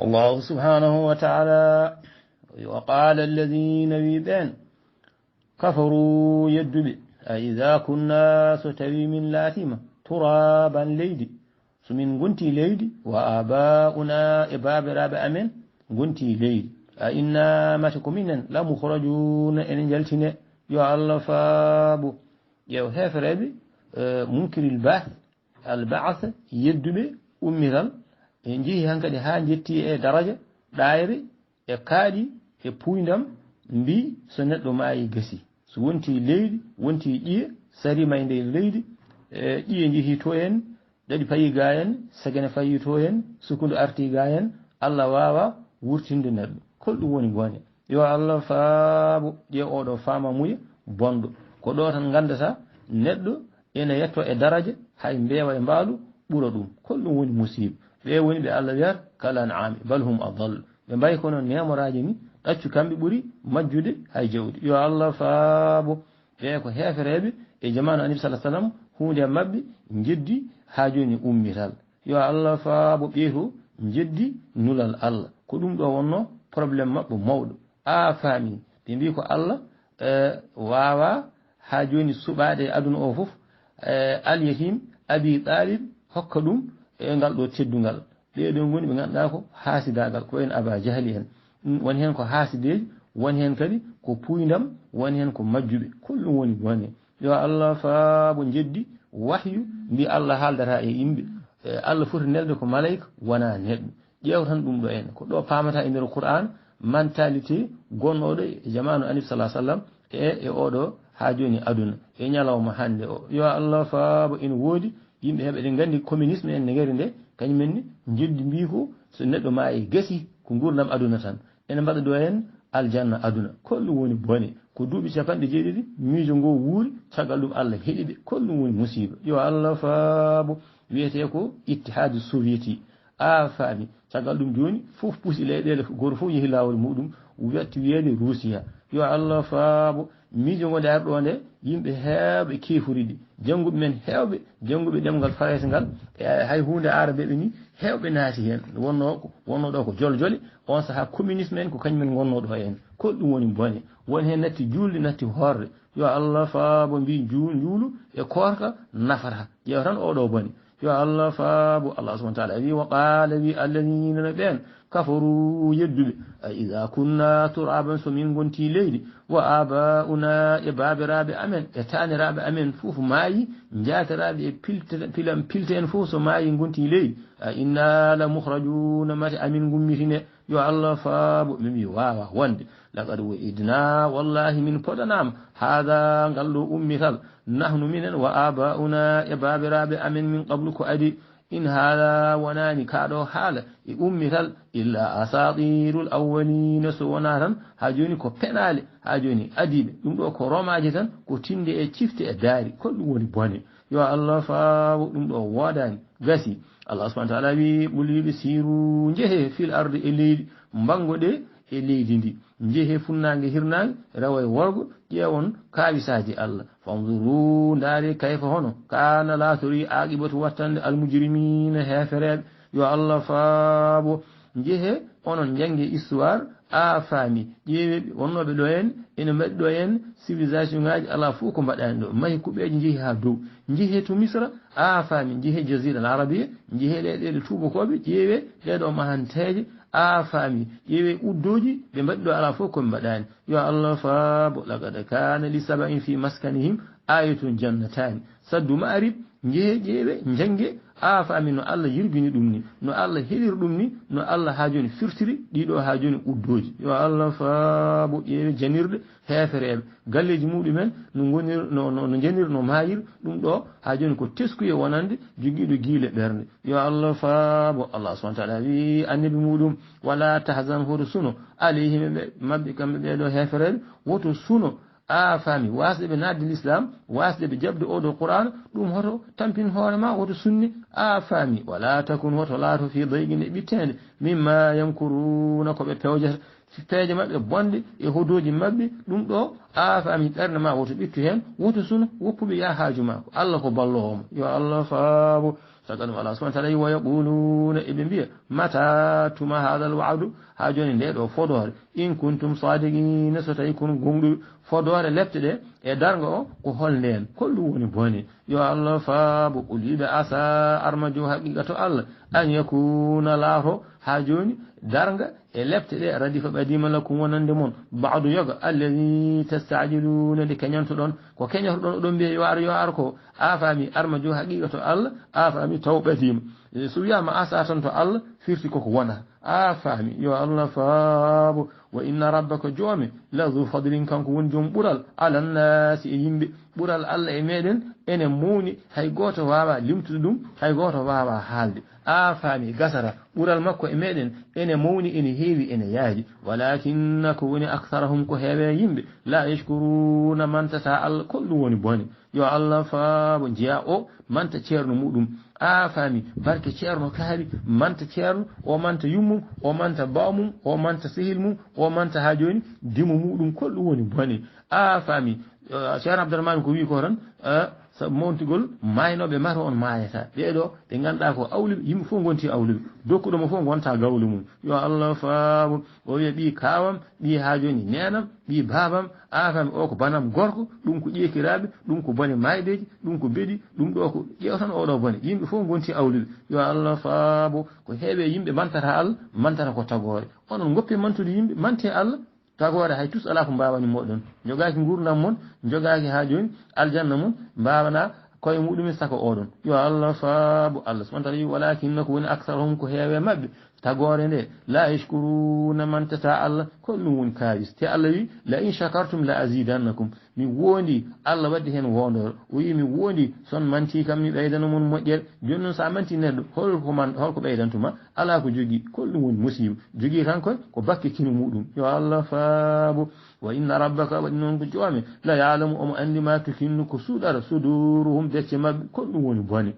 الله سبحانه وتعالى وقال الذين بين كفروا يدب أئذا كنا ستوي من لاتمة ترابا ليدي سمين قنتي ليدي وآباؤنا إباب راب أمن قنتي ليدي أئنا ما تكمنا لا مخرجون إن جلتنا يا الله فابو يا هاف رابي منكر البعث يدب أمرال en jehi hankadi ha jetti e daraja ɗayre e kaaɗi e puydam mbi so neɗɗo maayi gasi so wonti leydi wonti ƴiye sarima e nder leydi ƴiye jehi to en ɗaɗi payi ga en sagene fayi to en sukundu arti ga en Allah wawa wurtinde neɗɗo kolɗum woni gone yo Allah faabo ƴe oɗo fama muya bonɗo ko ɗo tan gandata neɗɗo ene yetto e daraja hay mbewa e mbaalu ɓura ɗum kolɗum woni musiba ɓe woni ɓe Allah wiyata kala an'ami bal hum adall ɓe mbayi kono nemoraji ni ɗaccu kamɓe ɓuri majjude hay jawdi yo Allah faabo ɓe ko hefereɓe e jamanu annabi sallallahu alaihi wasallam hunde mabɓe jeddi ha joni ummital yo Allah faabo ɓe to jeddi nulal Allah ko ɗum ɗo wonno probléme mabɓe mawɗo a faami ɓe mbi ko Allah wawa ha joni suɓade aduna o foof al yatim abi talib hokka ɗum e ngal ɗo teddungal ɓeɗo goni ɓe ganduɗa ko haasidagal ko en aba jahli en woni hen ko haasideji woni hen kadi ko puydam woni hen ko majjuɓe kolɗum woni woni yo Allah faabo jeddi wahyu mbi Allah haaldata e yimɓe Allah foti nelde ko malayika wona neɗɗo ƴeew tan ɗum ɗo en ko ɗo pamata e nder Qur'an mentalité gonnoɗo e jamanu annabi sallallahu alaihi wasallam e oɗo ha joni aduna e ñalawma hande o yo Allah faabo ina woodi yimɓe heɓe ɗen gandi communisme en ne gari nde kañumen ni jeddi mbi ko so neɗɗo ma e gasi ko gurdam aduna tan ene mbaɗa ɗo en aljanna aduna kolɗum woni bone ko duuɓi 70 miijo ngo wuuri caggal ɗum Allah heɗiɓe kolɗum woni musiba yo Allah faabo wiyete ko ittihadu soviétique a faami caggal ɗum joni fof puusi leyɗele goto fof yeehi lawol muɗum wiyatti wiyede Russia yo Allah faabo miijo ngo nde arɗo nde yimɓe heewɓe kefuriɗi jannguɓe men heewɓe jannguɓe ɗemgal farete ngal hay hunde arabeɓe ni heewɓe naati hen wonno ɗo ko joljole on saha communisme en ko kañumen gonno ɗo en kolɗum woni bone woni hen natti julde natti horde yo Allah faabo mbi juulu e korka nafata ƴeewa tan oɗo bone yo Allah faabo Allah subhanahu wa ta'ala wi wa qala wi alladhina ɓen kafaru yedduɓe iza kunna turaban so min gonti leydi wa abauna e babiraɓe amen e taniraɓe amen fof maayi jatiraɓe e pilte en fof so maayi gonti leydi inna la mukhrajuna mate amin gummitine yo Allah faabo mimi wawa wonde laqad wa'idna wallahi min podanama hada ngal ɗo ummital nahnu minen wa abauna e babiraɓe amen min qablu ko adi in haala wonani kaɗo haala e ummital illa asatirul awwalina so wona tan ha joni ko penale ha joni adiɓe ɗum ɗo ko romaji tan ko tinde e cifte e daari kolɗum woni bone yo Allah faabo ɗum ɗo wodani gasi Allah subhanahu wa ta'ala wi ɓuliɓe siru jeehe fil arde e leydi mbangoɗe e leydi ndi jeehe funnange hirnange rawa e worgo ƴeewon kawisaji Allah fanzuru ndaari kayfa hono kana laatori aqibatu wattande almujrimina hefereɓe yo Allah faabo jeehe onon jangue histoire a faami ƴeeweɓe wonnoɓe ɗo en ene mbaɗi ɗo en civilisation ngaji ala fof ko mbaɗani ɗo mahi kuɓeje jeehi ha dow jeehe to Misra a faami jeehe jazira al arabia jeehe ɗeɗe tubakoɓe ƴeewe ɗeɗo mahanteje a faami ƴeewe uddoji ɓe mbaɗi ɗo ala fof koɓe mbaɗani yo Allah faabo laqad kana li saba'in fi maskanihim ayatun jannatani saddu ma'rib jeehe ƴeewe jangue a faami no Allah yirbini ɗum ni no Allah heɗiri ɗum ni no Allah ha joni firtiri ɗiɗo ha joni uddoji yo Allah faabo ƴeewe janirɗe hefereɓe galleji muɗumen no gonir no janir no mayir ɗum ɗo ha joni ko teskuye wonande joguiɗo guile ɓerde yo Allah faabo Allah subhanahu wa ta'ala wi annabi muɗum wala tahzan hoto suno alayhim mabɓe kamɓe ɓeɗo hefereɓe woto suno a faami wasde ɓe nadde l'islam wasde ɓe jabde oɗo Qur'an ɗum hoto tampin hoore ma woto sunni فامي ولا تكن وتلات في ضيق بتين مما يمكرون كوبي pewjata peeje mabɓe bonde e hodoji mabɓe ɗum ɗo fami ɓernde ma woto ɓittu hen woto suna woppuɓe ya haaju ma ko Allah ko ballowomo yo Allah faabo saga ɗum Allah subhanahu wa ta'ala wa yaquluna eɓe mbiya mata tuma hadal wa'du ha joni nde ɗo fodore in kuntum sadiqina so tawi kon gonɗuɓe fodore lepte ɗe e darga o ko holnde en kolɗum woni bone yo Allah faabo uliɓe asa armajo haqiqa to Allah an yakuna laato ha joni darga e lepte ɗe radifa ɓadima lakum wonande mon ba'du yoga alladhi tastajiluna de kenyanto ɗon ko kenyato ɗon oɗon mbiya yo ar ko fami armajo haqiqa to Allah fami taw ɓadima so wiyama asa tan to Allah firti koko wona fami yo Allah faabo wa inna rabbaka joomi la dhu fadlin kanko woni joom ɓural ala nnasi e yimɓe ɓural Allah e meɗen ene mawni hay goto wawa limtude ɗum hay goto wawa haalde fami gasara ɓural makko e meɗen ene mawni ene heewi ene yaaji walakinna ko woni aktharahum ko heewe yimɓe la yashkuruna mantata Allah kolɗum woni bone yo Allah faabo jiya o manta ceerno muɗum fami barke ceerno kaari manta ceerno o manta yummum o manta bawmum o manta sehil mum o manta ha joni dimo muɗum kolɗum woni bone fami ceerno Abdourahmane ko wi ko tan sabu montigol maynoɓe mata on mayata ɓeɗo ɓe ganduɗa ko awluɓe yimɓe fof gonti awluɓe dokkuɗomo fof gonta gawlu mum yo Allah faabo o wiya ɓi kawam ɓi ha joni nenam ɓi babam fami o ko banam gorko ɗum ko ƴekiraɓe ɗum ko bone maydeji ɗum ko beɗi ɗum ɗo ko ƴewtan oɗo bone yimɓe fof gonti awluɓe yo Allah faabo ko heeɓe yimɓe mantata Allah mantata ko tagore onon goppe mantude yimɓe mante Allah tagore hay tus ala ko mbawani moɗon jogaki gurdam mon jogaki ha joni aljanna mon mbawana koye muɗumen saka oɗon yo Allah faabo Allah subhanahu wa ta'ala walakinna ko woni aktharuhum ko heewe mabɓe tagore nde la yashkuruna mantata Allah kolɗum woni kawis te Allah wi la in shakartum la azidannakum mi wondi Allah waddi hen wondoro o wi mi wondi son manti kam mi ɓeydana mon moƴƴere joni noon sa manti neɗɗo holko ɓeydantuma ala ko jogui kolɗum woni musiba jogui tan koy ko bakke kino muɗum yo Allah faabo wa inna rabbaka waɗi noon ko joomi la ya'lamu omo andi ma tukinnu ko suuɗara suduruhum becce mabɓe kolɗum woni bone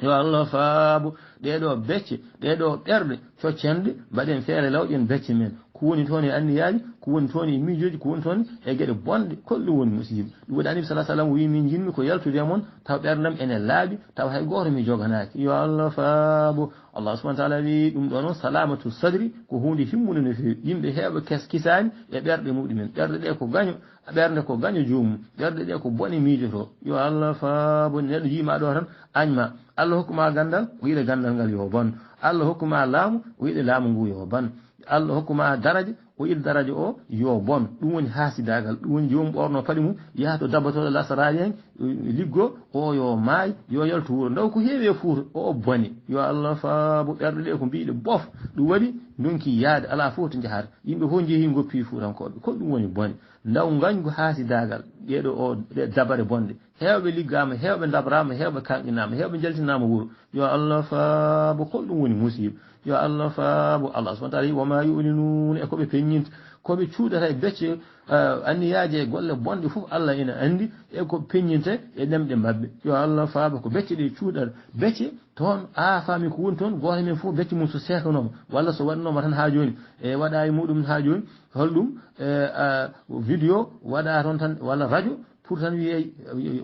yo Allah faabo ɗeɗo becce ɗeɗo ɓerɗe coccende mbaɗen feere lawƴen becce men ko woni toon e anniyaji ko woni toon e miijoji ko woni toon e gueɗe bonɗe kolɗum woni musiba ɗum waɗi annabi sallallahu alaihi wasallam wi min jinmi ko yaltude mon taw ɓerdam ene laaɓi taw hay goto mi joganaki yo Allah faabo Allah subhanahu wa ta'ala wi ɗum ɗo noon salamatu sadri ko hunde himmude no fewi yimɓe heeɓa kisani e ɓerɗe muɗumen ɓerɗe ɗe ko gaño ɓerde ko gaño joomum ɓerɗe ɗe ko bone miijoto yo Allah faabo neɗɗo yima ɗo tan añma Allah hokkuma gandal o yiɗa gandal ngal yo ban Allah hokkuma laamu o yiɗa laamu ngu yo ban Allah hokkuma daraja o yiɗa daraja o yo bon ɗum woni hasidagal ɗum woni jomum ɓorno paɗi mum yaha to dabbatoɗo lasarani hen liggo o yo maayi yo yalto wuuro ndaw ko heewi e Fuuta o bone yo Allah faabo ɓerɗe ɗe ko mbiɗe bof ɗum waɗi donki yaade ala fof to jahata yimɓe fof jeehi goppi Fuutankoɓe ko ɗum woni bone ndaw gañgu hasidagal ɗeɗo o ɗe dabare bonde hewɓe liggama hewɓe dabrama hewɓe kanƴinama hewɓe jaltinama wuuro yo Allah faabo ko ɗum woni musiba yo Allah faabo Allah subhanahu wa ta'ala wa ma yu'linuna e koɓe peññinta koɓe cuuɗata e becce anniyaji e golle bonɗe fof Allah ina andi e ko peññinta e ɗemɗe mabɓe yo Allah faabo ko becce ɗe cuuɗata becce toon faami ko woni toon goto men fof becce mum so sekanoma walla so waɗanoma tan ha joni e waɗa e muɗum ha joni holɗum vidéo waɗa toon tan walla radio pour tan wiye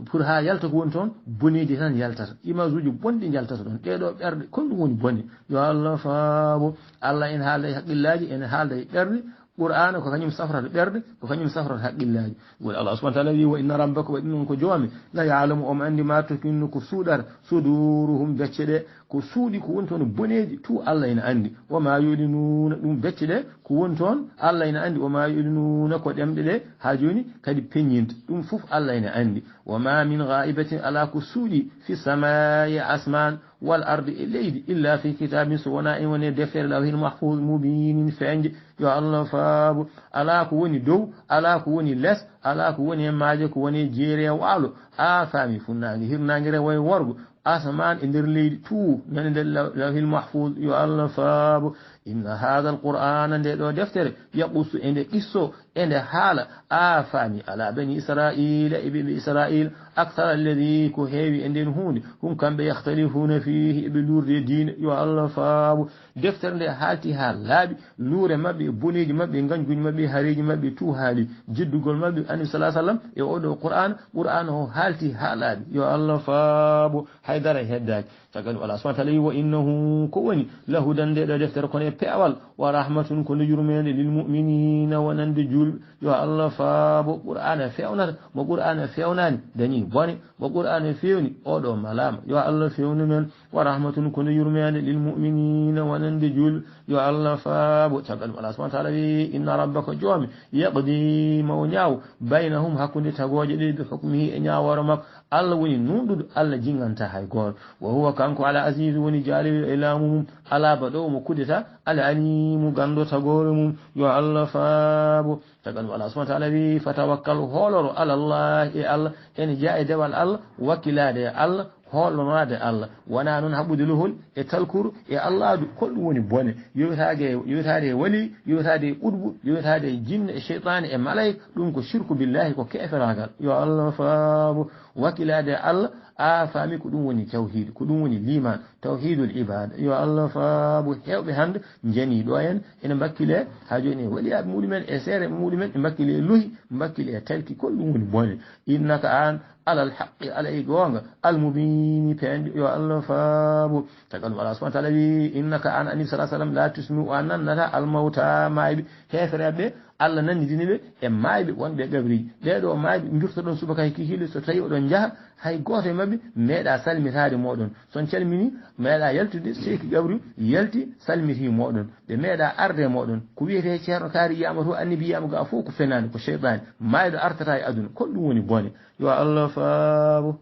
pour ha yalta ko woni toon boneji tan yaltata image uji bonɗi jaltata ɗon ɗeɗo ɓerɗe kon ɗum woni bone yo Allah faabo Allah en haalda e haqqillaji en haalda e ɓerɗe qur'ana ko kañum safrata ɓerɗe ko kañum safrata haqqillaji woni Allah subhanahu wa ta'ala wi wa inna rabbaka waɗi noon ko joomi la ya'lamu omo andi ma tukinnu ko suuɗata suduruhum becce ɗe ko suuɗi ko woni toon boneji tout Allah ina andi wa ma yulinuna ɗum becce ɗe ko woni toon Allah ina andi wa ma yulinuna ko ɗemɗe ɗe ha joni kadi peññinta ɗum fof Allah ina andi wa ma min ghaibatin ala ko suuɗi fi samai asman wal ardi e leydi illa fi kitabin so wona en woni deftere lawhil mahfuz mubinin feñje yo Allah faabo ala ko woni dow ala ko woni less ala ko woni e maaje ko woni jeere waalo faami funnange hirnange way worgo asaman e nder leydi tout nane nder lawhil mahfuz yo Allah faabo inna hadha alqur'ana nde ɗo deftere yaqussu ende qisso ende haala a faami ala bani israila e ɓiɓe israil akthara alladi ko heewi e nden hunde hum kamɓe yahtalifuna fihi eɓe lurde diine yo allah faamu deftere nde haalti ha laaɓi luure mabɓe e boneji mabɓe e ganjuji mabɓe hareji mabɓe tout haali jiddugol mabɓe annabi sa sallam e oɗo qur'an o haalti ha laaɓi yo allah faamu haydara heddaki caggal Allah subhanahu wa ta'ala wa innahu ko woni lahudan de deftere kono e peewal wa rahmatun ko yurmede lil mu'minina wa nande jul yo Allah faabo qur'ana fewnata mo qur'ana fewnani dañi bone mo qur'ana fewni oɗo malama yo Allah fewni men wa rahmatun ko yurmede lil mu'minina wa nande jul yo Allah faabo caggal Allah subhanahu wa ta'ala wi inna rabbaka joomi yaqdi ma nyaaw bainahum hakkunde tagoje de bi hukmihi e nyaawaro makko Allah woni nundudo Allah jinganta hay goto wa huwa kanko ala aziz woni jali ilamu ala bado mo kudeta ala alimu gando tagore mum yo Allah faabo tagal Allah subhanahu wa ta'ala wi fatawakkal holoro ala Allah e Allah en jaa dewal Allah wakilade Allah holonade Allah wana non habude lohol e talkuru e Allah du kolɗum woni bone yewtade wali yewtade udbu yewtade jinne e shaytan e malaika ɗum ko shirku billahi ko keferagal yo Allah faabo wakilade Allah a faami ko ɗum woni tawhid ko ɗum woni liman tawhidul ibada yo Allah faabo hewɓe hande jani ɗo en ene bakkile ha joni waliyaɓe muɗumen e seere muɗumen e bakkile e lohi bakkile e talki kolɗum woni bone innaka an على الحق على إجوانغ المبين بين يا الله فابو تقول الله سبحانه وتعالى إنك عن النبي صلى الله عليه وسلم لا تسمع أن نرى الموتى ما يبي هفر يبي الله نندي نبي ما يبي وان بيجبري ده دو ما يبي نجرت دون سبكة كيهيل ستري ودون جاه هاي قوة ما بي ميدا سلمي هذا مودون سنشل مني ميدا يلتي دي سيك جبري يلتي سلمي هي مودون ده ميدا أرد مودون كويه في شهر كاري يامره النبي يامك أفوك فنان كشيطان ما يدا أرتراي أدون كل وني بوني يا الله فابو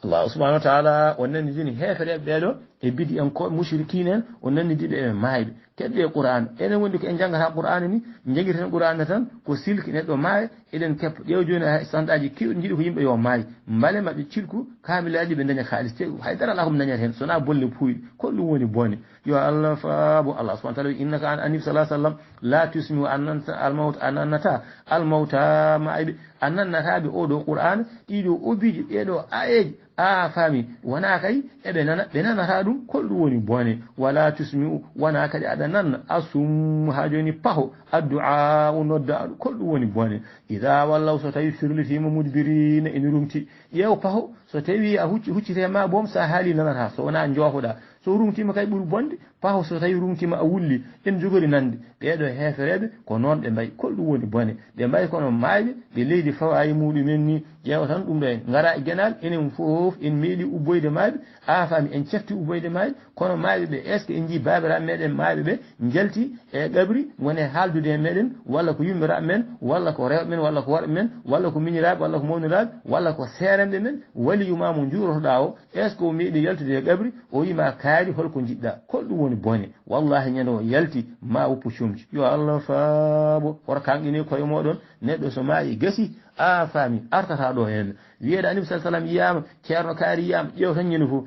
الله سبحانه وتعالى ونن جيني هفر يبدالو ebidi en ko mushrikinen o nanndiɓe e maayɓe kedde qur'an enen wondi ko en jangata qur'an ni jangirten qur'an tan ko silki neddo maay eden kep ƴeew joni sandaji kiwɗi jiɗi ko yimɓe yo maay mbale maɓe cilku kamilaji ɓe daña haalis te haydara ala ko dañata hen sona bolle puyɗi ko ɗum woni bone yo allah faabo allah subhanahu wa ta'ala innaka an annabi sallallahu alaihi wasallam la tusmi annanta al-maut anannata al-mauta maayɓe annannataɓe oɗo qur'an ɗiɗo obiji ɗeɗo ayeji a faami wona kay eɓe nana ɓe nanata ɗum kolɗum woni bone wala tusmi'u wona kadi aɗa nanna asum ha joni paho addu'a o nodda kolɗum woni bone ida wallaw so tawi firlitima mudbirina ene rumti ƴeew paho so tawi a huccitema boom sa haali nanata so wona joohoɗa so rumtima kay ɓuuri bonde paho so tawi rumtima a wulli en jogori nande ɓeɗo hefereɓe ko noon ɓe mbayi kolɗum woni bone ɓe mbayi kono maayɓe ɓe leydi fawayi muɗumen ni ƴeewa tan ɗum ɗo gara e guenal enen fof en meeɗi ubboyde maayɓe a faami en cefti ubboyde maayɓe kono maayɓe ɓe est ce que en jii babiraɓe meɗen maayɓe ɓe jalti e ɗaɓri wone haaldude e meɗen walla ko yummiraɓe men walla ko rewɓe men walla ko worɓe men walla ko miñiraɓe walla ko mawniraɓe walla ko seeremɓe men waliyuma mo juurotoɗa o est ce que o meeɗi yaltude e ɗaɓri o yima kaari holko jiɗɗa kolɗum woni bone wallahi ñande o yalti ma woppu cumci yo allah faabo hoto kanqini koye moɗon neɗɗo so maayi gasi a faami artata ɗo hen wiyeede annabi sa sallam yiyama ceerno kaari yiyama ƴeew tan ñande fof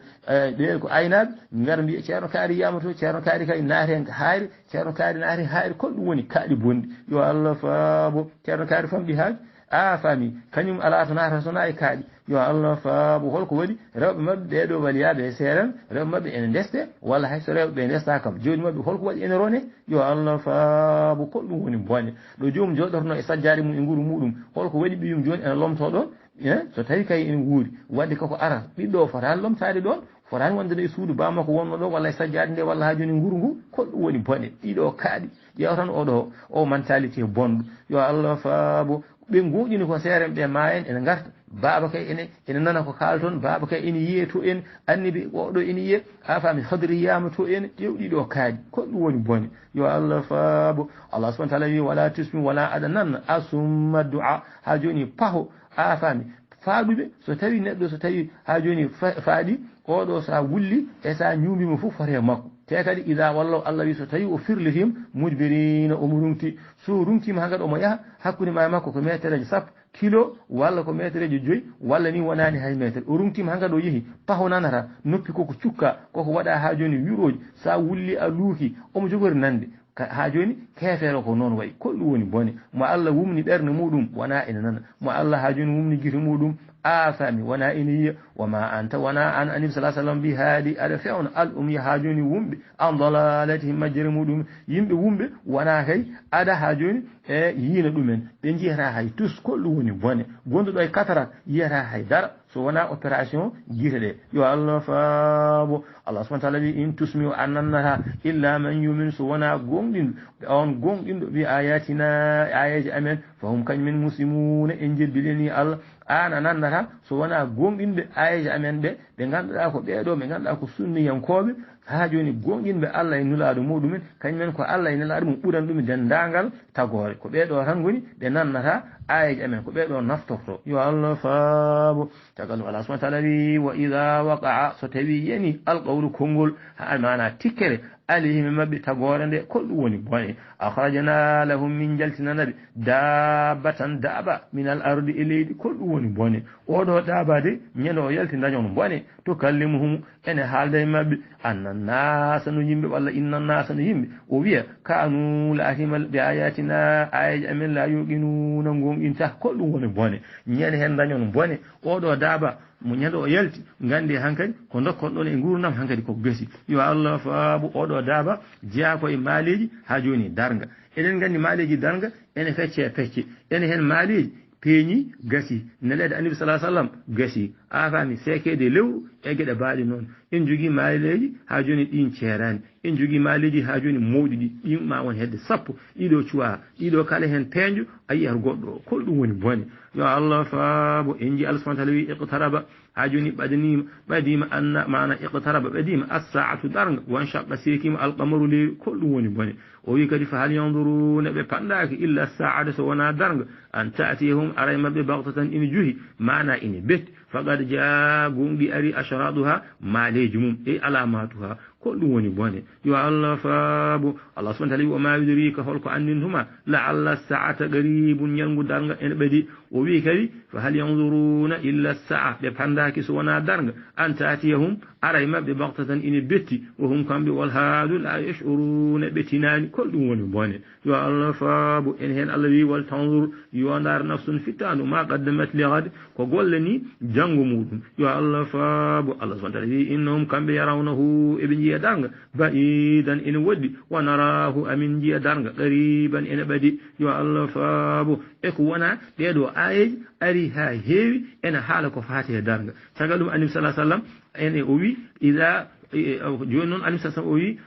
ɗe ko aynaɓe gara mbiya ceerno kaari yiyama to ceerno kaari kay naati hen haari ceerno kaari naati haari kolɗum woni kaaɗi bonɗi yo allah faabo ceerno kaari famɗi haaji a faami kañum ala to naata sona e kaaɗi yo allah faabo holko waɗi rewɓe mabɓe ɓeɗo waliyaɓe e seeren rewɓe mabɓe ene ndeste walla hayso rewɓe ɓe ndesta kam joni mabɓe holko waɗi ene rone yo allah faabo ko ɗum woni bone ɗo joomum joɗorno e sajjade mum e nguru muɗum holko waɗi ɓiyum joni ene lomto ɗon so tawi kay ene wuuri wadde kako ara ɓiɗɗo fotani lomtade ɗon fotani wonde e suudu bamako wonno ɗo walla e sajjade nde walla ha joni nguru ngu ko ɗum woni bone ɗiɗo kaaɗi ƴeewa tan oɗo o mentalité bonɗo yo allah faabo ɓe guuƴini ko seeren ɓe ma en ene garta baaba kay ene nana ko kalton baaba kay ene yiye to en annibi oɗo ene yiye a faami hadriyama to en ƴewɗiɗo kaaji ko ɗum woni bone yo allah faabo allah subahana taala wi wala tusmi wala aɗa nanna asumma du'a ha joni paho a faami faaɗuɓe so tawi neɗɗo so tawi ha joni faaɗi oɗo sa wulli e sa ñuumima fof fote makko te kadi ida wallahu Allah wi so tawi o firlitim mudbirina omo rumti so rumtima ha gad omo yaha hakkude ma makko ko metereje sappo kilo walla ko metereje 5 walla ni wonani hay metere o rumtima ha gad o yeehi paho nanata noppi koko cukka koko waɗa ha joni wiroji sa wulli a luuki omo jogori nande ha joni kefere ko noon wayi ko ɗum woni bone mo Allah wumni ɓerde muɗum wona ene nana mo Allah ha joni wumni gite muɗum afami wona ene yiya wama anta wona an anabi sallallahu alaihi wasallam bi haadi aɗa fewna al ya ha joni wumɓe an dalalatihim majjere muɗum yimɓe wumɓe wona kay aɗa ha joni e yiina ɗumen ɓe jiyata hay tus ko ɗum woni bone gonɗo ɗo e katarat yiyata hay dara so wona opération guite ɗe yo Allah faabo Allah subhanahu wa ta'ala wi in tusmi o annannata illa man yumin so wona gonɗinɗo on gonɗinɗo wi ayatina ayaji amen fahum kañumen muslimuna en jeddiɗeni Allah an a nannata so wona gonɗinɓe ayaji amen ɓe ɓe ganduɗa ko ɓeɗo ɓe ganduɗa ko sunniyankoɓe ha joni gonɗinɓe Allah e nulaɗo muɗumen kañumen ko Allah e nulaɗo mum ɓuran ɗum dendagal tagore ko ɓeɗo tan goni ɓe nannata ayaji amen ko ɓeɗo naftorto yo Allah faabo tagal ɗum Allah subhanahu wa ta'ala wi wa idha waqa'a so tawi yani alqawlu konngol ha mana tikkere alayhim mabɓe tagore nde ko ɗum woni bone akhrajna lahum min jaltinanaɓe dabbatan daaba min al ardi e leydi ko ɗum woni bone oɗo daaba de ñande o yalti dañon bone to kallimuhum ene haalda e mabɓe annannasa no yimɓe walla innannasa no yimɓe o wiya kanu laatimal ɓe ayatina ayaji amen la yuqinuna gonɗinta ko ɗum woni bone ñande hen dañon bone oɗo daaba mo ñande o yalti gandi hankadi ko dokkon ɗon e gurdam hankadi ko gasi yo Allah faabu oɗo daaba jeeya koye maaleji ha joni darga eɗen gandi maaleji darga ene fecce pecce ene hen maaleji peeñi gasi neleede annabi sallallahu alaihi wasallam gasi a faami sekede lewru e geɗe baaɗi noon en jogui maaleji ha joni ɗin ceerani en jogui maaleji ha joni mawɗi ɗi ɗin ma won hedde sappo ɗiɗo cuwa ɗiɗo kala hen peejo a yiyata goɗɗo kol ɗum woni bone yo Allah faabo en ji Allah subhanahu wa ta'ala wi iqtaraba ha joni ɓadima anna mana iqtaraba ɓadima as-sa'atu darga wan shaqqa sekima alqamaru leyru kol ɗum woni bone o wi kadi fa hal yanzuruna ɓe panɗaki illa sa'ata so wona darga an ta'tiyahum aray mabɓe baghtatan ina juhi mana ina betti faqad jaa gonɗi ari ashraduha maleji mum e alamatuha ko ɗum woni bone yo Allah faabo Allah subhanahu wa ta'ala wa ma yudrika holko andintuma la'alla sa'ata qaribun ñalngu darga ene ɓadi o wi kadi fa hal yanzuruna illa sa'a ɓe pandaki so wona darga an ta'tiyahum aray mabɓe baghtatan ina betti wa hum kamɓe wal haadu la yash'uruna ɓe tinani ko ɗum woni bone yo Allah faabo en hen Allah wi wal tanzur yo ndar nafsun fitanu ma qaddamat li ghad ko golle ni jango muɗum yo Allah faabo Allah subhanahu wa ta'ala wi innahum kamɓe yarawnahu eɓe jiya darga ba'idan ene woɗɗi wa narahu amin jiya darga qariban ene ɓadi yo Allah faabo e ko wona ɗeɗo ayeji ari ha heewi ene haala ko faati e darga sagal ɗum annabi sallallahu alaihi wasallam ene o wi ida joni noon annabi sallallahu o wi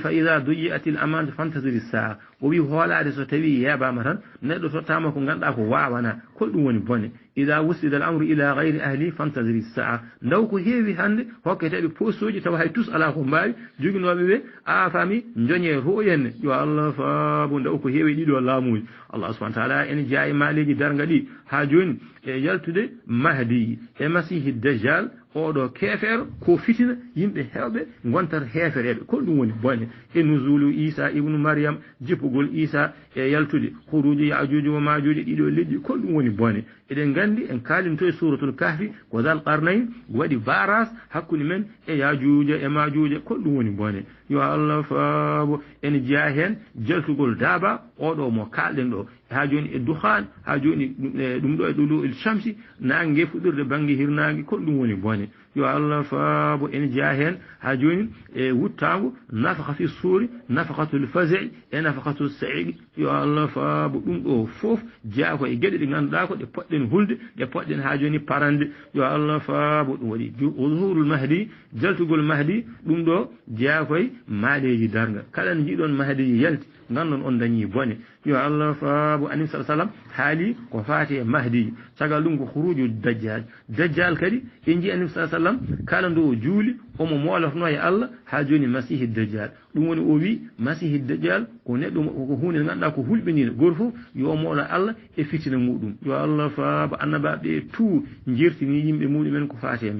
fa ida duyi'at al amanatu fantazir as-sa'a o wi hoolade so tawi yeɓama tan neɗɗo tottama ko ganduɗa ko wawana ko ɗum woni bone ida wusida al amru ila gayri ahli fantazir as-sa'a ndaw ko heewi hande hokketeɓe postoji tawa hay tous ala ko mbawi joginoɓe ɓe a faami joñe royenne yo Allah faabo ndaw ko heewi ɗiɗo laamuji Allah subhanahu wa ta'ala ene jaayi maaleji darga ɗi ha joni e yaltude mahdi e masihi dajjal oɗo kefeero ko fitina yimɓe hewɓe gontata hefereɓe ko ɗum woni bone e nuzulu isa ibnu maryam jippugol isa e yaltude huruji yajuji wa majuji ɗiɗo leƴƴi ko ɗum woni bone eɗen gandi en kalinto e suratul kahfi ko dal qarnayn waɗi baras hakkude men e yajuja e majuja ko ɗum woni bone yo Allah faabo ene jeeya hen jaltugol daaba oɗo mo kalɗen ɗo ha joni e duhan ha joni ɗum ɗo e ɗulu el shamsi nangue fuɗirde banggue hirnangue ko ɗum woni bone yo Allah faabo ene jeeya hen ha joni e wuttago nafaka fi suuri nafakatul fazi e nafakatul sa'iq yo Allah faabo ɗum ɗo foof jeeya ko e gueɗe ɗe ganduɗa ko ɗe poɗɗen hulde ɗe poɗɗen ha joni parande yo Allah faabo ɗum waɗi zuhurul mahdi jaltugol mahdi ɗum ɗo jeeya koye maaleji darga kala ne jiiɗon mahdi yalti gandon on dañi bone yo Allah faabo annabi sallallahu alaihi wasallam haali ko faati e mahdi sagal ɗum ko khuruju dajjal kadi en ji annabi sallallahu alaihi wasallam kala ndo juuli omo molotno e Allah ha joni masihi dajjal ɗum woni o wi masihi dajjal ko neɗɗo ko hunde ganduɗa ko hulɓinide goto fof yo moolo Allah e fitina muɗum yo Allah faabo annabaɓe tout jirtini yimɓe muɗumen ko faati e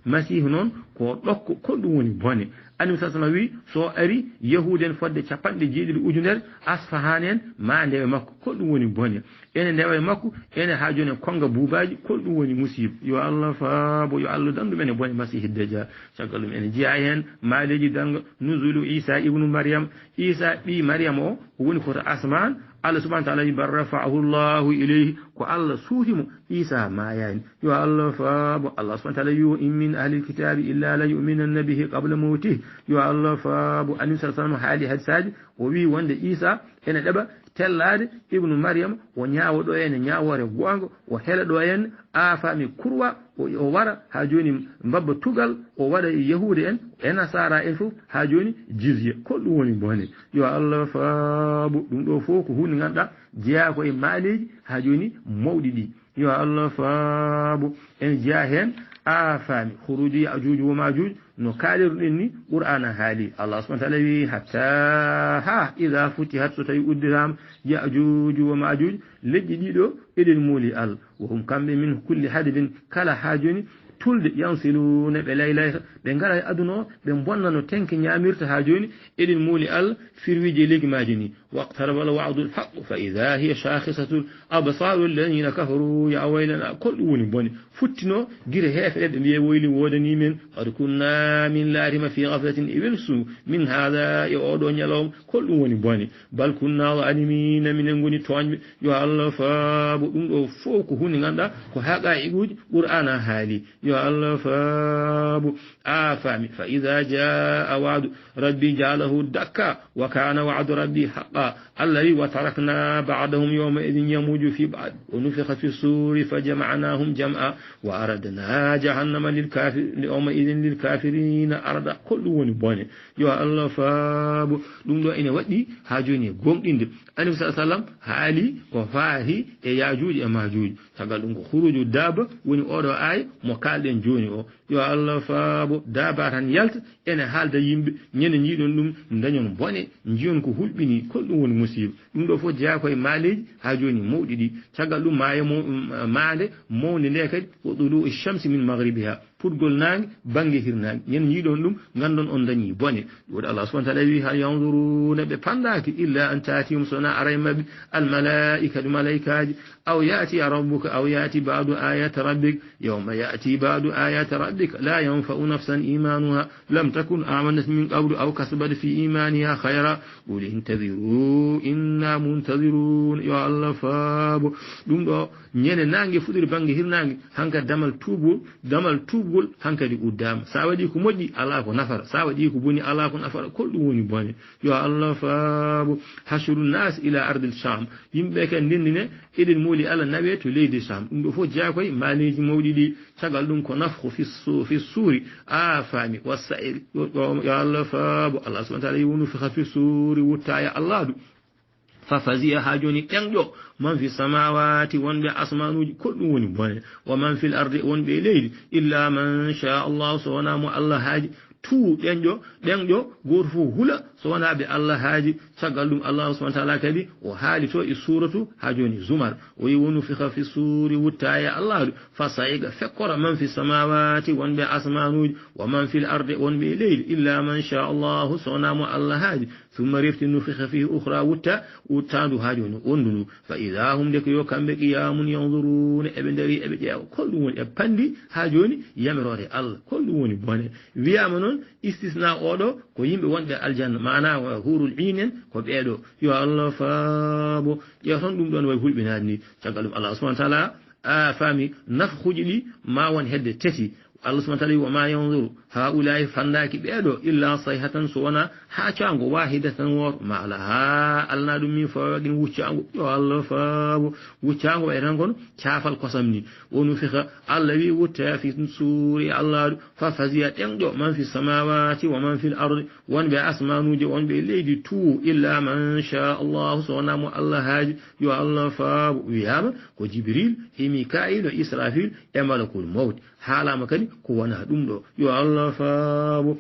masihi noon ko ɗokko ko ɗum woni bone annabi sallallahu alaihi wasallam wi so ari yahuden fodde capanɗe jeeɗiɗi ujunere Asfahan en ma ndewe makko ko ɗum woni bone ene ndewe makko ene ha joni konga buubaji ko ɗum woni musiba yo Allah faabo yo Allah dandu men e bone masihi dajjal caggal ɗum ene jeeya hen maaleji danga nuzulu Isa ibnu Maryam Isa ɓi Maryam o woni koto asman Allah subhanahu wa ta'ala bar rafa'ahu Allahu ilayhi ko Allah suutimo Isa ma yani yo Allah faabo Allah subhanahu wa ta'ala yu in min ahli alkitabi illa la yu'minanna bihi qabla mawtihi yo Allah faabo annabi sallallahu alaihi wasallam haali hadisaji o wi wonde Isa ene ɗeɓa tellade ibnu Maryam o ñaawo ɗo ene ñaawore goongo o hela ɗo en aafami kurwa o wara ha joni mbabba tugal o waɗa yahude en e nasara en fof ha joni jizya ko ɗum woni bone yo Allah faabo ɗum ɗo fof ko hunde ganduɗa jeeya koye maaleji ha joni mawɗi ɗi yo Allah faabo en jeeya hen aafami khuruji Ya'juj wa Ma'juj no kaalirɗen ni qur'ana haali Allah subhanahu wa ta'ala wi hatta ha idha futihat so tawi uddirama Ya'juj wa Ma'juj leƴƴi ɗiɗo eɗen muuli Allah wa hum kamɓe min kulli hadibin kala ha joni tulde yansiluna ɓe laylayta ɓe ngara e aduna o ɓe bonnano tenke ñamirta ha joni eɗen muuli Allah firwiji legi maji ni waqtaraba al-wa'du al-haqq fa idha hiya shakhisatu absaru alladhina kafaru ya waylana kol ɗum woni bone futtino gire heefe ɓe mbiye woyli wodani men qad kunna min larima fi ghaflatin ibilsu min hadha e oɗo ñalawm kol ɗum woni bone bal kunna zalimina minen goni toñɓe yo Allah faabo ɗum ɗo fof ko hunde ganduɗa ko haqa iguji qur'ana haali yo Allah faabo afami fa idha jaa wa'du rabbi ja'alahu dakka wa kana wa'du rabbi haqqan الذي وتركنا بعضهم يومئذ يموج في بعض ونفخ في الصور فجمعناهم جمعا وأردنا جهنم يومئذ للكافرين أردا كل ونبوني يا الله فاب دون إن ودي هاجوني قوم إند النبي صلى الله عليه وسلم حالي وفاهي ياجوج وماجوج تقال دون خروج داب وني أورو آي مكالين جوني يا الله فاب داباران يلت إن حال دا يمب نين نيدون دum dañon bone njion ko hulbini kol dum woni musiba dum do fo jeya koy maleji ha joni mawdidi tagal dum maaye maande mawni nde kadi wudulu ash-shamsi min maghribiha pudgol nangi bangi hirnangi nyen ñidon dum ngandon on dañi bone wodi Allah subhanahu wa ta'ala wi hal yanzuruna bi pandaki illa an tatihum suna arayma al malaikatu malaikaji aw yati rabbuka aw yati ba'du ayati rabbik yawma yati ba'du ayati rabbik la yanfa'u nafsan imanuha lam takun amanat min qablu aw kasabat fi imaniha khayra qul intaziru inna muntazirun ya Allah faabo dum do ñene nangi fudiri bangi hirnangi hanka damal tubgol hankadi uddama sa wadi ko moddi ala ko nafara sa wadi ko boni ala ko nafara kol dum woni bone yo Allah faabo hashrun nas ila ardil sham yimbe kan dindine eden moli ala nabe to leydi sham dum do fo jaakoy maleji mawdidi tagal dum ko nafkhu fi suri afami wasa'ir yo Allah faabo Allah subhanahu wa ta'ala yunu fi suri wutaya Allah du ففزيها هاجوني ينجو من في السماوات وان بأسمانوج كل وني بني ومن في الأرض وان بليل إلا من شاء الله سبحانه الله هاجي tu ɗenƴo goto fof hula so wona ɓe Allah haaji caggal ɗum Allah subhanahu wa ta'ala kadi o haali to e suratu ha joni zumar o yi wonu fiha fi suri wuttaya Allah fa sayiga fekkora man fi samawati wonɓe asmanuji wa man fil ardi wonɓe leydi illa man sha Allah so wonamo Allah haaji thumma rifti nufiha fihi ukhra wuttandu ha joni wondudu fa idha hum de ko yo kamɓe qiyamun yanzuruna eɓe dari eɓe ƴeewa kol ɗum woni e pandi ha joni yamirore Allah kol ɗum woni bone wiyama istisna oɗo ko yimɓe wonɓe aljanna mana hurul inen ko ɓeeɗo yo Allah faabo ƴeew ton ɗum ɗon way hulɓinade ni caggal ɗum Allah subhanahu wa ta'ala a faami nafhuji ɗi ma won hedde tati Allah subhanahu wa ta'ala wa ma yanzuru haulai fandaki ɓeeɗo illa sayhatan so wona ha cango wahidatan woto ma ala ha alna ɗum min fawagin wuccango yo Allah faabo wuccango e tan kono caafal kosam ni wonu fiha Allah wi wutta fi suri Allah fa faziya ɗenɗo man fi samawati wa man fil ardi wonɓe asmanuji wonɓe leydi tu illa man sha Allah so wonamo Allah haaji yo Allah faabo wiyama ko Jibril e Mika'il e Israfil e malakul mawt haalama kadi ko wona ɗum ɗo yo Allah faabo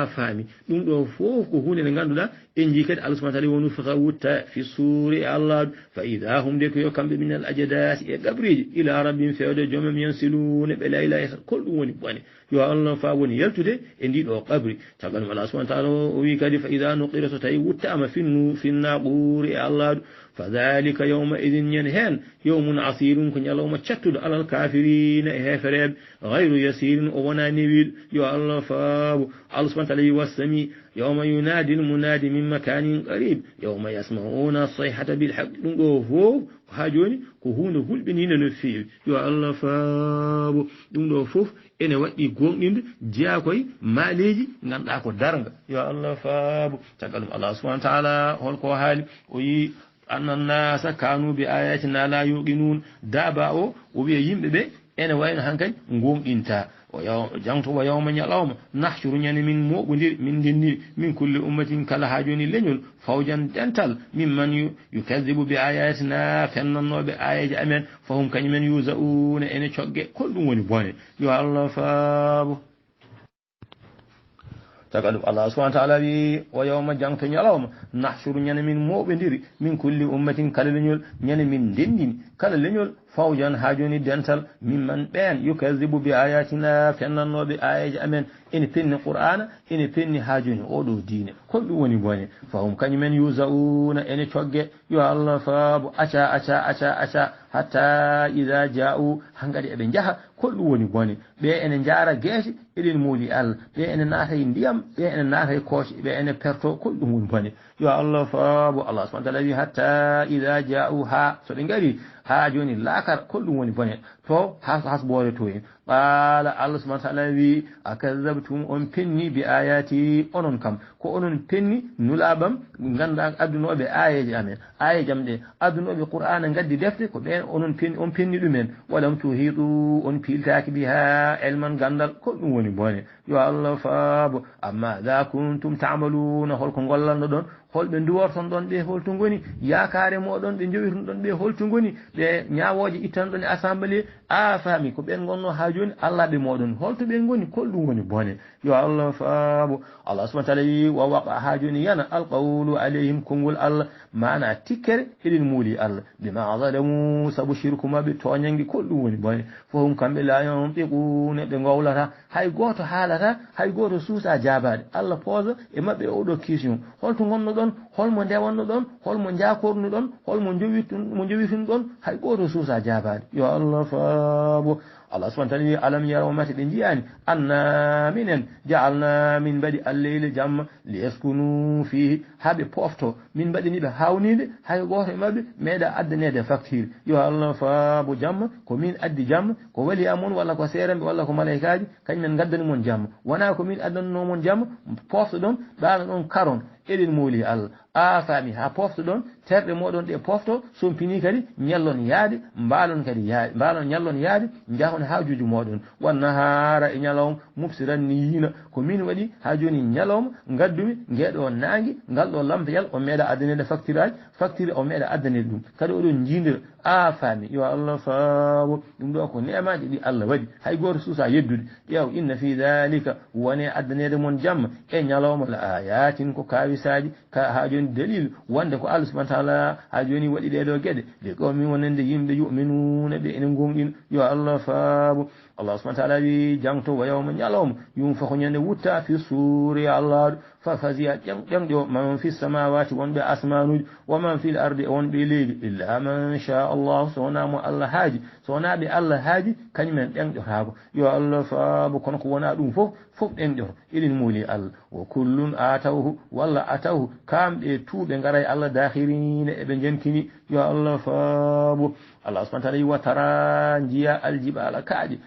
فامي دون دو فوف كو هونde ganduda en ji kadi Allah subhanahu wa ta'ala wonu fa wutta fi suri Allah fa idha hum de ko kambe min al ajadas e gabriji ila rabbin fewde jomam yansiluna be la ilaha kol dum woni bone yo Allah fa woni yaltude e ndi do qabri tagal Allah subhanahu wa ta'ala o wi kadi fa idha nuqira so tawi wutta ama fi naquri Allah فذلك يومئذ ينهن يوم عسير كن يلوم تشتد على الكافرين هفرب غير يسير ونا نبيل يا الله فاب الله سبحانه وتعالى والسمي يوم ينادي المنادي من مكان قريب يوم يسمعون الصيحة بالحق نقول هاجوني كهون هول بنين نفيل يا الله فاب دون فوف ene waddi gomdinde jiya koy maleji ganda ko darga ya Allah fab tagalum Allah subhanahu wa ta'ala holko haali o yi أن الناس كانوا بآياتنا لا يوقنون دابا وبيجيم بي أنا وين هنكن نقوم إنتا جانتو ويوم يلوم نحشر يعني من مؤمن من دين من كل أمة كلا حاجون لنيل فوجا دنتل ممن يكذب بآياتنا فنن بآيات أمن فهم كان من يوزعون أن تشجع كل من بونه يا الله فابو تقال الله سبحانه وتعالى ويوم جانت يلوم نحشر يعني من مؤمن من كل أمة كلا لنيل يعني من دين كلا لنيل فوجا حاجوني دنتل ممن بين يكذب بآياتنا فنن بآيات أمن إن بين القرآن إن بين حاجوني أولو دين كل وني بوني فهم كان من يوزعون أن تشجع يا الله فاب أشا أشا أشا أشا حتى إذا جاءوا هنقدي ابن جها كل وني بوني بأن جارا جيش إلى المولي ال بأن ناهي نديم بأن ناهي كوش بأن بيرتو كل وني بوني يا الله فاب الله سبحانه وتعالى حتى إذا جاءوها سلنجري حاجوني لاكر كل وني بوني تو حسبوري توين قال الله سبحانه وتعالى أكذبتم أم بني بآياتي أنون كم كو أنون بني نلابم غندا أدنو بآية أمين آية جمدي أدنو بقرآن غدي دفتي كو بين أنون بني أم بني لمن ولم تهيطوا أن بيلتاك بها علما غندا كل وني بوني يا الله فاب أما ذا كنتم تعملون هل كن غلان دون holɓe duworton ɗon ɓe holto goni yakare moɗon ɓe jowirton ɗon ɓe holto goni ɓe ñawoje ittan ɗon e assemblée a faami ko ɓen gonno ha joni allah ɓe moɗon holto ɓe goni kolɗum goni bone yo allah faabo allah subahana taala wi wa waqa ha joni yana alqawlu alayhim konngol allah mana tikkere eɗen muuli allah bima zalamu saabu shirku maɓe toñangue kolɗum woni bone fohum kamɓe la yantiquna ɓe gowlata hay goto haalata hay goto suusa jabade allah poosa e maɓɓe oɗo question holto gonno ɗon holmo ndewanno ɗon holmo jakorno ɗon holmo jowitun ɗon hay goto suusa jabade yo allah faabo Allah subhanahu wa ta'ala alam yaraw mati ɓe jiyani anna minen ja'alna min mbaɗi alleyla jamma liyaskunu fihi haɓe pofto min mbaɗiniɓe hawnide hay goto e mabɓe meeɗa addanede facture yo allah faabo jamma ko min addi jamma ko wali amon walla ko seeramɓe walla ko malaikaji kañumen gaddani mon jamma wona ko min addannomon jamma pofto ɗon ɗano ɗon karon eɗen mooli allah a faami ha pofto ɗon terɗe moɗon ɗe pofto sompini kadi ñallon yaade mbalon kadi yaade mbalon ñallon yaade jahon hajuji moɗon wannahara e ñalawma mubsiran ni yina ko min waɗi ha joni ñalawma gaddumi gueɗo nangue ngal ɗo lampayal o meeɗa addanede facture aji facture o meeɗa addanede ɗum kadi oɗon jindira a faami yo allah faabo ɗum ɗo ko nemaji ɗi allah waɗi hay goto suusa yeddude ƴeew inna fi dhalika wone addanede mon jamma e ñalawma la ayatin ko kawisaji ha joni dalil wonde ko allah subahana taala ha joni waɗi ɗeɗo gueɗe de qawmi wonande yimɓe yuminuna ɓe enen gonɗin yo allah faabo allah subahana taala wi jangto wa yawma ñalawma yumfako ñande wutta fi suuri allah ففزيا يمدو من في السماوات ومن بأسمانه ومن في الأرض ومن بليل إلا من شاء الله سونا مو الله هاجي سونا بي الله هاجي كان من يمدو هاجو يا الله فابكون كونا دون فوق يمدو إلين مولي الله وكل آتوه والله آتوه كام تو بنغراي الله داخرين ابن جنكني يا الله فابو الله سبحانه وتعالى وترى جيا الجبال كاجي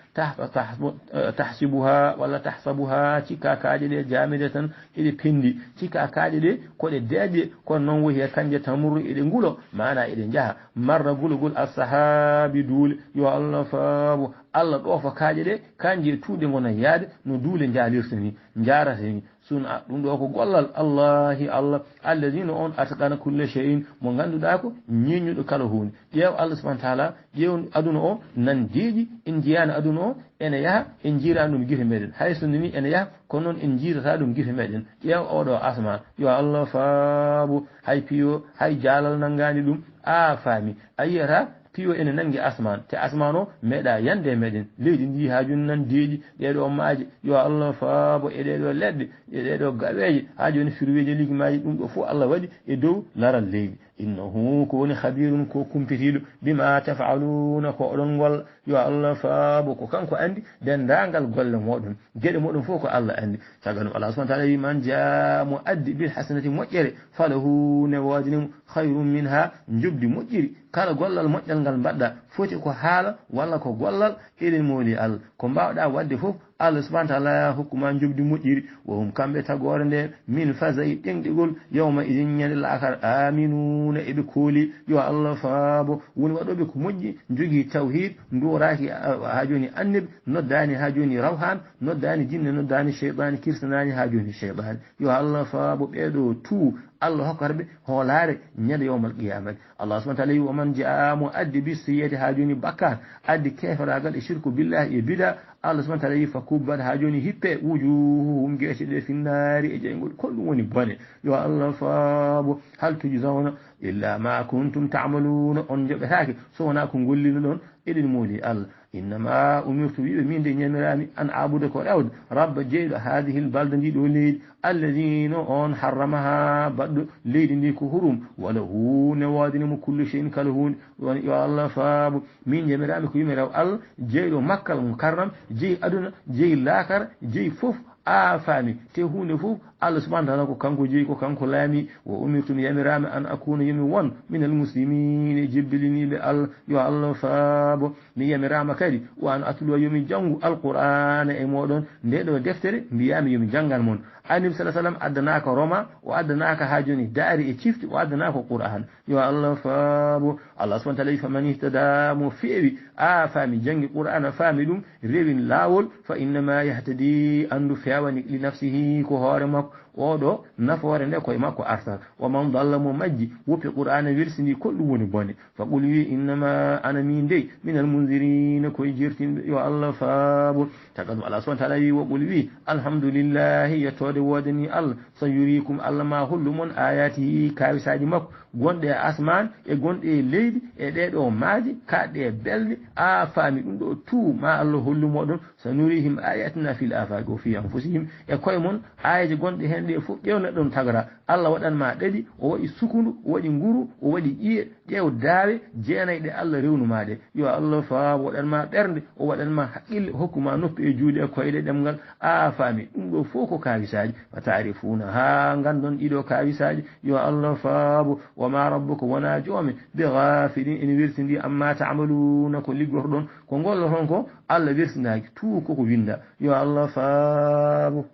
تحسبها ولا تحسبها تيكا كاجي جامدة إلي pindi cika kaaje de ko de deeje ko non wohi kanje tamuru ede ngulo mana ede jaha marra gulugul as-sahabi dul yo allah faabo allah do fa kaaje de kanje tuude ngona yaade no duule jaalirtini jaarata ni suna ɗum ɗo ko gollal allahi allah alladina on atqana kulle shay'in mo ganduɗa ko ñiñuɗo kala hunde ƴeew allah subahana taala ƴeew aduna o nan deeƴi en jiyani aduna o ene yaaha en jiirani ɗum guite meɗen hay so ni ene yaaha kono noon en jiirata ɗum guite meɗen ƴeew oɗo asman yo allah faabo hay piyo hay jaalal nanggani ɗum a faami a yiyata piyo ene nangi asman te asman o meeɗa yande meɗen leydi ndi ha joni nan deeƴi ɗeɗo maaje yo allah faabo e ɗeɗo leɗɗe e ɗeɗo gaweje ha joni firweji lijumaji ɗum ɗo fof allah waɗi e dow laral leydi innahu ko woni khabirun ko kumpitiɗo bima tafaluna ko oɗon golla yo allah faabo ko kanko andi dendagal golle moɗon gueɗe moɗon fof ko allah andi caggal ɗum allah subahana taala wi man jaa mo addi bil hasanati moƴƴere falahu ne wadinimo hayrun minha jobdi moƴƴiri kala gollal moƴƴal ngal mbaɗɗa foti ko haala walla ko gollal eɗen mooli allah ko mbawɗa wadde fof Allah subhanahu wa ta'ala hukkuma jobdi moƴƴiri wo hum kamɓe tagore nde min fasayi ɗenɗigol yawma idin ñande lakar aminuna eɓe kooli yo Allah faabo woni waɗoɓe ko moƴƴi jogii tawhid ndoraki ha joni annabi noddani ha joni rawhan noddani jinne noddani cheytani kirsanani ha joni cheytani yo Allah faabo ɓeɗo tu Allah hokkarɓe hoolare ñande yawmal qiyamati Allah subhanahu wa ta'ala wa man jaa mo addi bi siyati ha joni bakkat addi kefaragal e shirku billahi e bida Allah subhanahu wa ta'ala fa kubbat ha joni hippe wujuhum geese ɗe finnari e jeygol kolɗum woni bone yo Allah faabo hal tujzauna illa ma kuntum ta'maluna on joɓetake so wona ko gollino ɗon eɗen mooli Allah innama umirtu wiɓe min de ñamirami an abuda ko rewde rabba jeyɗo hadihi lbalda ndi ɗo leydi alladina on harramaha baɗɗo leydi ndi ko hurum wala hu ne wadinimo kullu cheyin kala hunde woni yo Allah faabo min jamirami ko yimi rew Allah jeyɗo makkal mo karram jeyi aduna jeyi laakara jeyi fof a faami te hunde fof Allah subhanahu wa ta'ala ko kanko jeyi ko kanko laami wa umirtu mi yamirami an akuna yimi won min al muslimin jibbiliniɓe Allah yo Allah faabo mi yamirama kadi wa an atluwa yomi janngu alqur'ana e moɗon nde ɗo deftere mbiyami yomi janngan mon annabi sallallahu alaihi wasallam addanaka roma o addanaka ha joni daari e cifti o addanaka qur'an yo Allah faabo Allah subhanahu wa ta'ala faman ihtada mo feewi a faami jangi qur'ana faami ɗum rewin laawol fa innama yahtadi andu fewani li nafsihi ko hoore makko oɗo nafoore nde koye makko arta wa man dalla mo majji woppi qur'ana welsini kolɗum woni bone fa qul wi innama ana min dey min al munzirina koye jirtinɓe yo Allah faabo taga ɗum Allah subhanahu wa ta'ala wi wa qul wi alhamdulillahi yettode wodani Allah so yurikum Allah ma hollu mon ayatihi kawisaji makko gonɗe e asman e gonɗe e leydi e ɗeɗo maaji kaɗɗe e belɗe a faami ɗum ɗo tout ma Allah hollumoɗon so nurihim ayatina fil afaqi wa fi anfusihim e koye mon ayaji gonɗe hen ɗe fof ƴew neɗɗon tagara Allah waɗanma ɗaɗi o waɗi sukundu o waɗi nguru o waɗi ƴiye ƴeew daawe jeenayi ɗe Allah rewnuma ɗe yo Allah faabo waɗanma ɓernde o waɗanma haqqille hokkuma noppi e juuɗe e koyɗe ɗemgal a faami ɗum ɗo fof ko kawisaji fa tarifuna ha gandon ɗiɗo kawisaji yo Allah faabo wama rabbuka wona joomi bi ghafilin ene wirtindi amma ta'maluna ko liggotoɗon ko golloton ko Allah wirtindaki tout koko winda yo Allah faabo